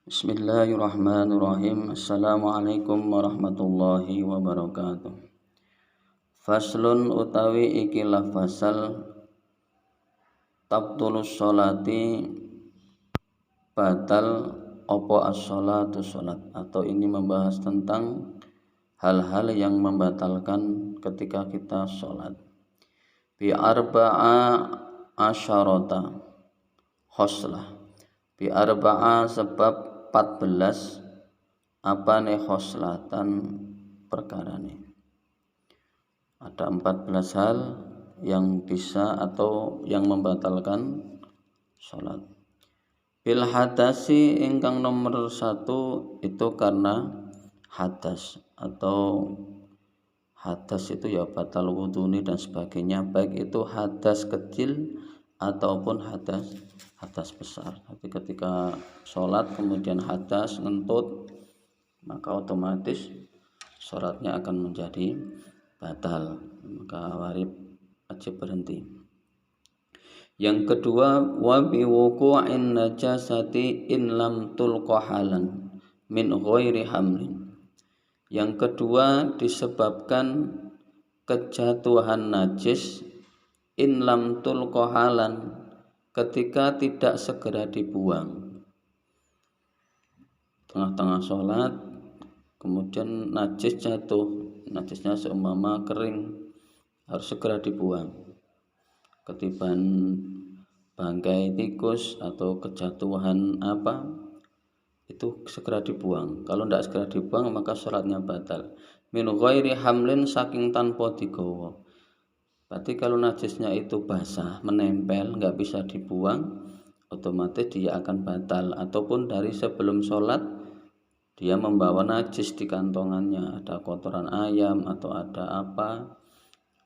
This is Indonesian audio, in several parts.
Bismillahirrahmanirrahim. Assalamualaikum warahmatullahi wabarakatuh. Faslun utawi ikilah fasal tabtulus sholati batal opo as-sholatu sholat, atau ini membahas tentang hal-hal yang membatalkan ketika kita sholat. Bi arba'a asyarata khoslah, bi arba'a sebab 14 apa nih khoslatan perkarane. Ada 14 hal yang bisa atau yang membatalkan sholat. Bil hadasi ingkang nomor 1 itu karena hadas, atau hadas itu ya batal wudhu dan sebagainya, baik itu hadas kecil ataupun hadas besar. Tapi ketika sholat kemudian hadas ngentut, maka otomatis sholatnya akan menjadi batal, maka wajib berhenti. Yang kedua, wa bi wuqu'in najasati in lam tulqa halan min ghairi hamlin. Yang kedua disebabkan kejatuhan najis in lam tulqa halan, ketika tidak segera dibuang. Tengah-tengah sholat kemudian najis jatuh, najisnya seumpama kering, harus segera dibuang. Ketiban bangkai tikus atau kejatuhan apa, itu segera dibuang. Kalau tidak segera dibuang maka sholatnya batal. Min ghairi hamlin, saking tanpa digawa. Berarti kalau najisnya itu basah, menempel, nggak bisa dibuang, otomatis dia akan batal. Ataupun dari sebelum sholat dia membawa najis di kantongannya, ada kotoran ayam atau ada apa,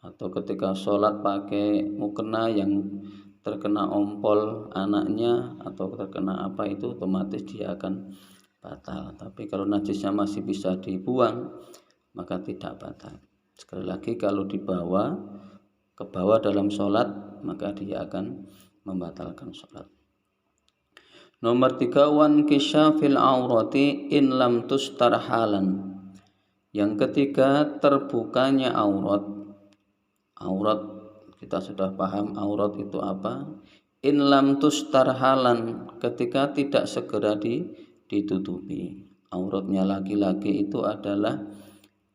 atau ketika sholat pakai mukena yang terkena ompol anaknya atau terkena apa, itu otomatis dia akan batal. Tapi kalau najisnya masih bisa dibuang maka tidak batal. Sekali lagi, kalau dibawa ke bawah dalam sholat maka dia akan membatalkan sholat. Nomor 3, wan kisyafil aurati in lam tustar halan. Yang ketiga, terbukanya aurat. Aurat kita sudah paham aurat itu apa. In lam tustar halan, ketika tidak segera ditutupi. Auratnya laki-laki itu adalah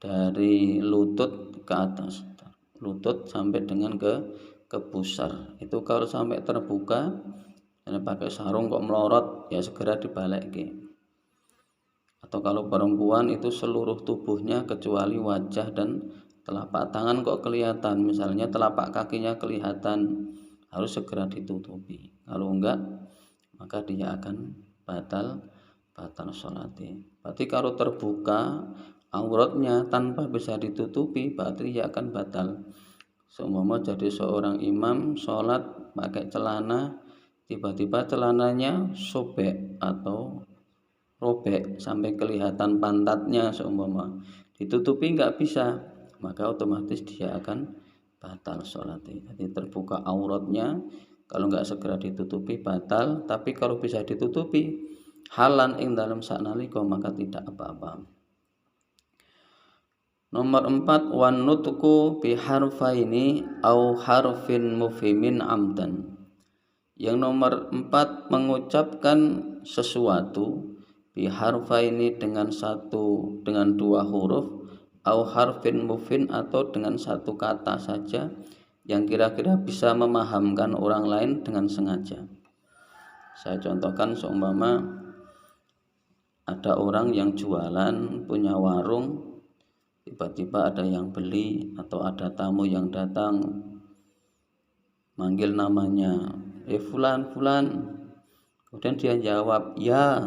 dari lutut ke atas, lutut sampai dengan ke pusar. Itu kalau sampai terbuka dan pakai sarung kok melorot, ya segera dibalik. Atau kalau perempuan itu seluruh tubuhnya kecuali wajah dan telapak tangan kok kelihatan, misalnya telapak kakinya kelihatan, harus segera ditutupi. Kalau enggak maka dia akan batal sholatnya. Berarti kalau terbuka auratnya tanpa bisa ditutupi, berarti dia akan batal. Seumpama jadi seorang imam sholat pakai celana, tiba-tiba celananya sobek atau robek sampai kelihatan pantatnya, seumpama ditutupi nggak bisa, maka otomatis dia akan batal sholatnya. Jadi terbuka auratnya, kalau nggak segera ditutupi batal, tapi kalau bisa ditutupi halan ing dalam saknalika maka tidak apa-apa. Nomor 4, wan nutqu bi harfaini au harfin mufhimin amdan. Yang nomor 4, mengucapkan sesuatu bi harfaini dengan dua huruf, au harfin mufhin atau dengan satu kata saja yang kira-kira bisa memahamkan orang lain dengan sengaja. Saya contohkan, seumpama ada orang yang jualan, punya warung, tiba-tiba ada yang beli atau ada tamu yang datang, manggil namanya, fulan, kemudian dia jawab ya,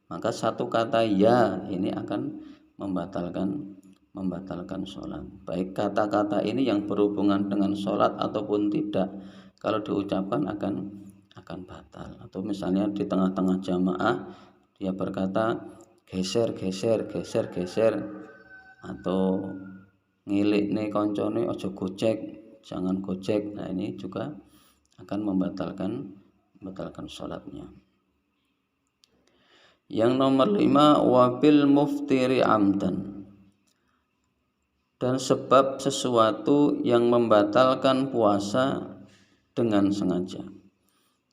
maka satu kata ya ini akan membatalkan sholat. Baik kata-kata ini yang berhubungan dengan sholat ataupun tidak, kalau diucapkan akan batal. Atau misalnya di tengah-tengah jamaah dia berkata geser, atau ngilik nih koncone ojo gojek, jangan gojek. Nah ini juga akan membatalkan sholatnya. Yang nomor 5 wabil muftiri amdan, dan sebab sesuatu yang membatalkan puasa dengan sengaja.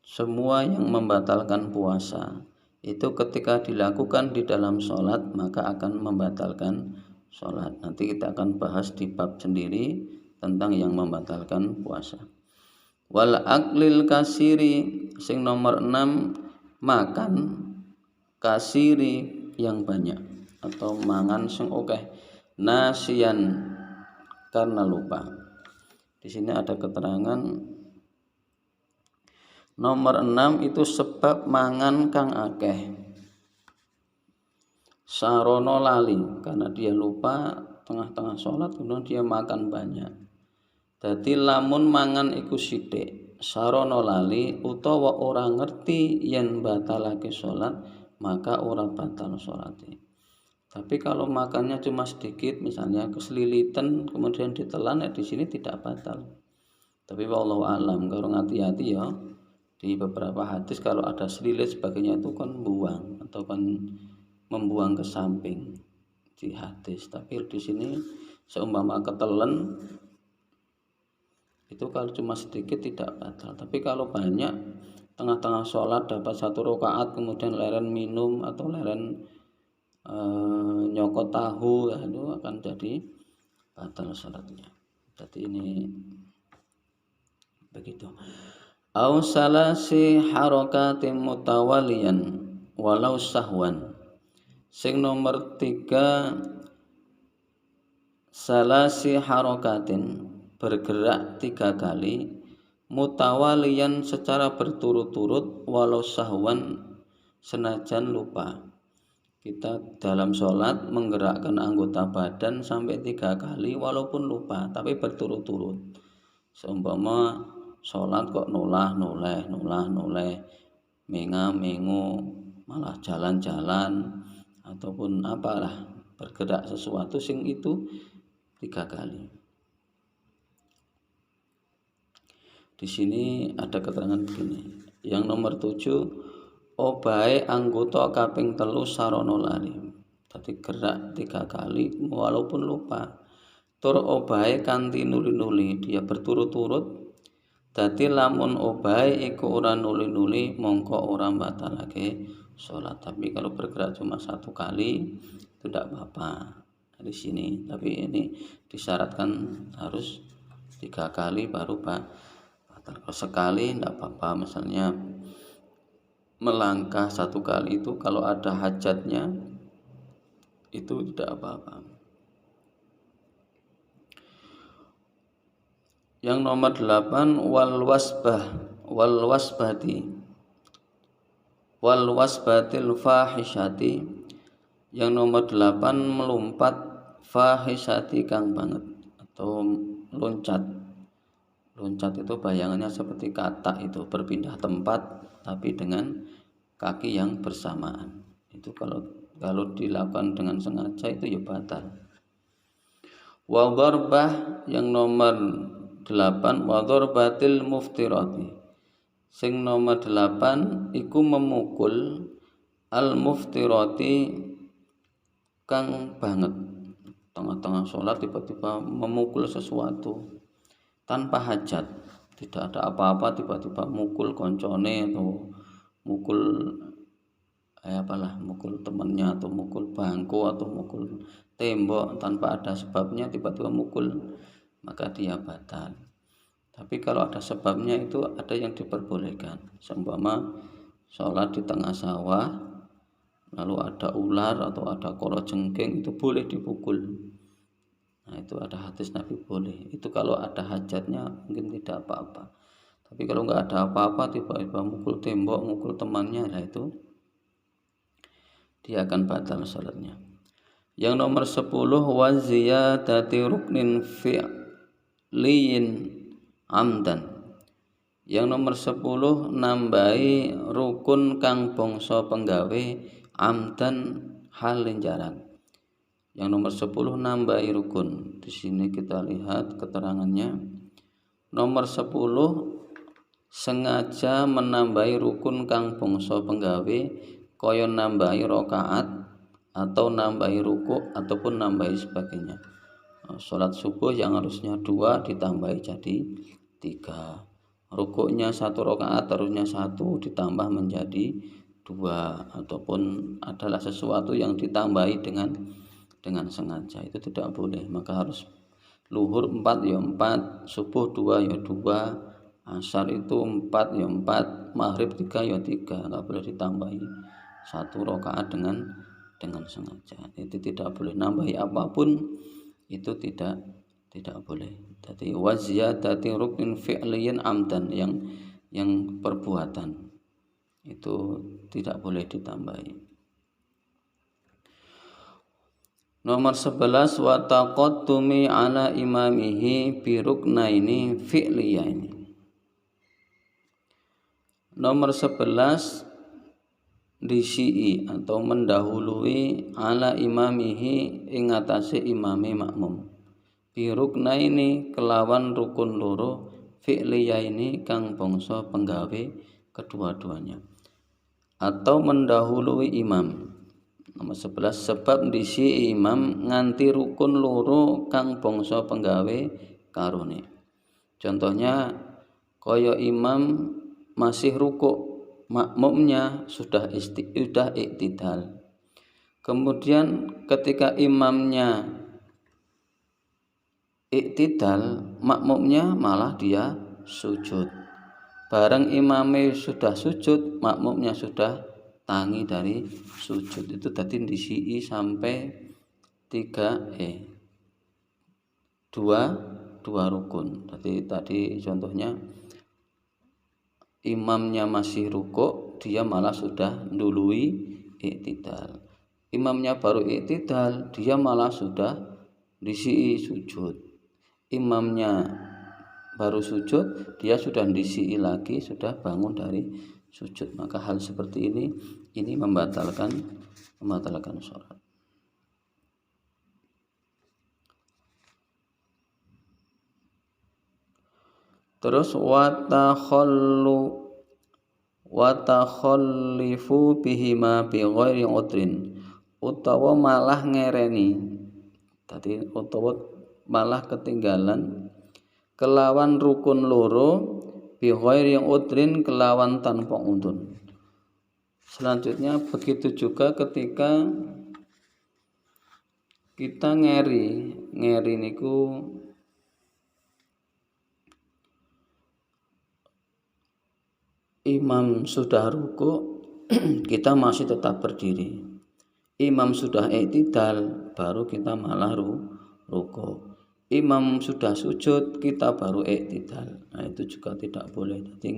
Semua yang membatalkan puasa itu ketika dilakukan di dalam sholat maka akan membatalkan sholat. Nanti kita akan bahas di bab sendiri tentang yang membatalkan puasa. Wal aklil kasiri, sing nomor 6 makan kasiri yang banyak atau mangan sing akeh, nasian karena lupa. Di sini ada keterangan nomor 6 itu sebab mangan kang akeh, sarono lali, karena dia lupa tengah-tengah sholat kemudian dia makan banyak. Dadi lamun mangan iku sithik sarono lali utawa ora ngerti yen batalake sholat, maka ora batal sholatnya. Tapi kalau makannya cuma sedikit, misalnya keselilitan kemudian ditelan, di sini tidak batal. Tapi wallahu alam, kalau hati-hati ya, di beberapa hadis kalau ada selilit sebagainya itu kan buang atau kan membuang ke samping di hadis. Tapi di sini seumpama ketelan itu kalau cuma sedikit tidak batal. Tapi kalau banyak, tengah-tengah sholat dapat 1 rakaat kemudian leren minum atau leren nyokot tahu, itu akan jadi batal sholatnya. Jadi ini begitu. Au salasi harakatin mutawaliyan walau sahwan. Sing nomor 3 salasi harakatin, bergerak 3 kali, mutawaliyan secara berturut-turut, walau sahwan senajan lupa. Kita dalam sholat menggerakkan anggota badan sampai 3 kali walaupun lupa, tapi berturut-turut. Seumpama sholat kok nulah noleh, menga-mengu, malah jalan-jalan ataupun apalah, bergerak sesuatu sing itu 3 kali. Di sini ada keterangan begini. Yang nomor 7 obahe anggota kaping 3 sarono lali. Tadi gerak 3 kali walaupun lupa. Tur obahe kanthi nuli-nuli, dia berturut-turut. Dadi lamun obahe iku ora nuli-nuli mongko ora batalake sholat. Tapi kalau bergerak cuma 1 kali tidak apa-apa di sini. Tapi ini disyaratkan harus 3 kali baru batal. Kalau sekali tidak apa-apa, misalnya melangkah 1 kali itu kalau ada hajatnya itu tidak apa-apa. Yang nomor 8 wal wasbatil fahisyati. Yang nomor 8 melompat fahisyati kang banget atau loncat. Loncat itu bayangannya seperti katak itu, berpindah tempat tapi dengan kaki yang bersamaan. Itu kalau dilakukan dengan sengaja itu ya batal. Wa dharbah, yang nomor 8 wa dharbatil muftirati. Sing nomor 8 iku memukul al muftirati kang banget. Tengah-tengah sholat tiba-tiba memukul sesuatu tanpa hajat, tidak ada apa-apa, tiba-tiba mukul koncone atau mukul mukul temannya atau mukul bangku atau mukul tembok tanpa ada sebabnya, tiba-tiba mukul, maka dia batal. Tapi kalau ada sebabnya itu ada yang diperbolehkan. Seumpama sholat di tengah sawah lalu ada ular atau ada kalajengking, itu boleh dipukul. Nah, itu ada hadis Nabi boleh. Itu kalau ada hajatnya mungkin tidak apa-apa. Tapi kalau nggak ada apa-apa, tiba-tiba mukul tembok, mukul temannya, nah itu dia akan batal salatnya. Yang nomor 10 wa ziyadati ruknin fi'liyin amdan. Yang nomor 10 nambahi rukun kang bangsa penggawe amdan halin jarak. Yang nomor 10 nambahi rukun. Di sini kita lihat keterangannya. Nomor 10 sengaja menambahi rukun kang bangsa penggawe kaya nambahi rakaat atau nambahi rukuk ataupun nambahi sebagainya. Sholat subuh yang harusnya 2 ditambahi jadi 3, rukuknya 1 rakaat harusnya 1 ditambah menjadi 2, ataupun adalah sesuatu yang ditambahi dengan sengaja, itu tidak boleh. Maka harus luhur 4 ya 4, subuh 2 ya 2, asar itu 4 ya 4, maghrib 3 ya 3, nggak boleh ditambahi 1 rakaat dengan sengaja. Itu tidak boleh, nambahi apapun itu tidak boleh. Jadi waziyadati ruknin fi'liyin amdan, yang perbuatan itu tidak boleh ditambahi. Nomor 11 wa taqaddumi ala imamihi bi ruknaini fi'liyaini. Nomor 11 disi'i atau mendahului ala imamihi ing atase imame makmum bi ruknaini kelawan rukun loro fi'liyaini kang bangsa penggawe kedua-duanya, atau mendahului imam. Nomor 11 sebab disi imam nganti rukun loro kang bangsa penggawe karone. Contohnya kaya imam masih rukuk, makmumnya sudah iktidal. Kemudian ketika imamnya iktidal, makmumnya malah dia sujud. Bareng imamnya sudah sujud, makmumnya sudah tangi dari sujud. Itu tadi disi sampai 2 rukun. Tadi contohnya imamnya masih rukuk, dia malah sudah ndului iktidal. Imamnya baru iktidal, dia malah sudah disi sujud. Imamnya baru sujud, dia sudah disi lagi, sudah bangun dari sujud. Maka hal seperti ini membatalkan sholat. Terus wa takhallifu bihima bi ghairi udrin, utawa malah ngereni. Tadi utawa malah ketinggalan kelawan rukun loro bi ghairi udrin kelawan tanpa udhun. Selanjutnya begitu juga ketika kita ngeri niku imam sudah rukuk, kita masih tetap berdiri. Imam sudah iktidal, baru kita malah rukuk. Imam sudah sujud, kita baru iktidal. Nah, itu juga tidak boleh. Jadi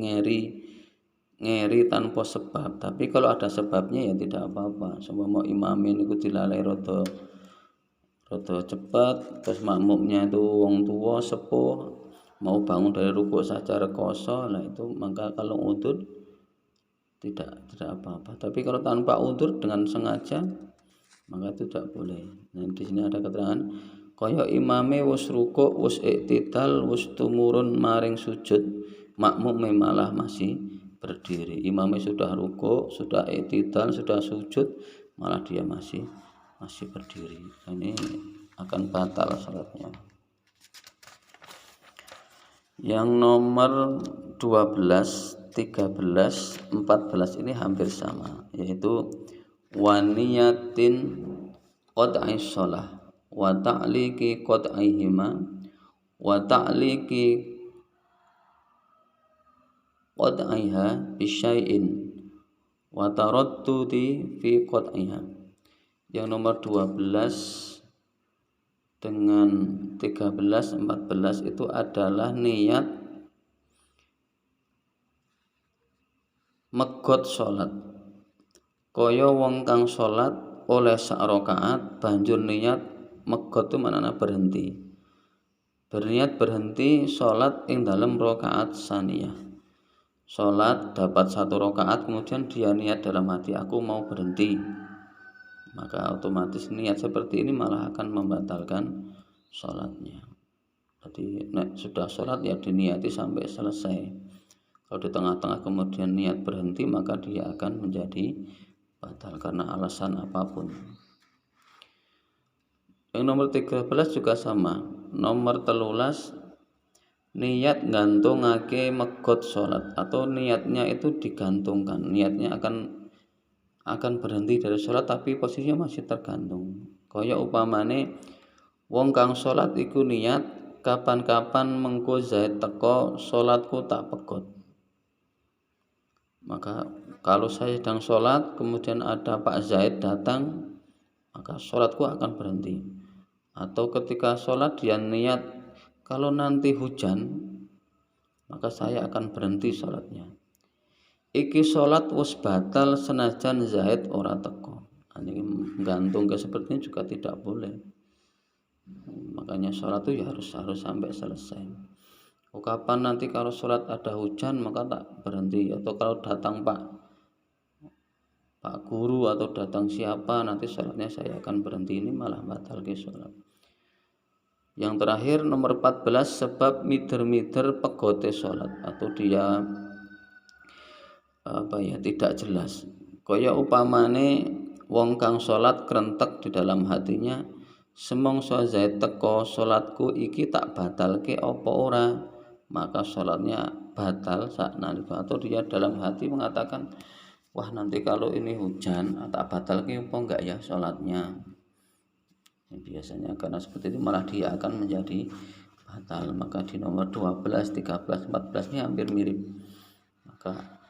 ngeri tanpa sebab. Tapi kalau ada sebabnya ya tidak apa-apa. Semua imamin itu dilalai rada cepat, terus makmumnya itu wong tua sepuh, mau bangun dari rukuk saja rekoso, lah itu maka kalau udzur tidak apa-apa. Tapi kalau tanpa udzur dengan sengaja, maka itu tidak boleh. Nah, di sini ada keterangan kaya imame wis rukuk, wis iktidal, wis tumurun maring sujud, makmume malah masih berdiri. Imame sudah rukuk, sudah iktidal, sudah sujud, malah dia masih berdiri. Ini akan batal salatnya. Yang nomor 12, 13, 14 ini hampir sama, yaitu waniyatin qad'i shalah wa ta'liqi qad'ihima wa ta'liqi qad'iha bisyai'in wa taraddudi fi qad'iha. Yang nomor 12 dengan 13, 14 itu adalah niat megot sholat. Kaya wong kang sholat oleh sak rakaat banjur niat megot itu maknanya berhenti. Berniat berhenti sholat ing dalam rakaat saniyah. Sholat dapat 1 rakaat, kemudian dia niat dalam hati, aku mau berhenti. Maka otomatis niat seperti ini malah akan membatalkan sholatnya. Jadi sudah sholat ya diniati sampai selesai. Kalau di tengah-tengah kemudian niat berhenti, maka dia akan menjadi batal karena alasan apapun. Yang nomor 13 juga sama. Nomor 13, niat gantungake megot sholat atau niatnya itu digantungkan. Niatnya akan berhenti dari sholat tapi posisinya masih tergantung. Kaya upamane wong kang sholat iku niat kapan-kapan mengko Zaid teko sholatku tak pegot. Maka kalau saya sedang sholat kemudian ada Pak Zaid datang, maka sholatku akan berhenti. Atau ketika sholat dia niat kalau nanti hujan maka saya akan berhenti sholatnya. Iki sholat wis batal senajan Zaid ora teko. Ini gantung ke seperti ini juga tidak boleh. Makanya sholat itu ya harus sampai selesai. Kapan nanti kalau sholat ada hujan maka tak berhenti. Atau kalau datang Pak guru atau datang siapa nanti sholatnya saya akan berhenti, ini malah batal ke sholat. Yang terakhir nomor 14, sebab mider-mider pegote sholat atau dia tidak jelas. Kaya upamane wong kang sholat krentek di dalam hatinya, semongso Zaid teko sholatku iki tak batalke apa ora, maka sholatnya batal saknalika. Atau dia dalam hati mengatakan, wah nanti kalau ini hujan tak batalke apa enggak ya sholatnya. Biasanya karena seperti itu malah dia akan menjadi batal. Maka di nomor 12, 13, 14 ini hampir mirip. Maka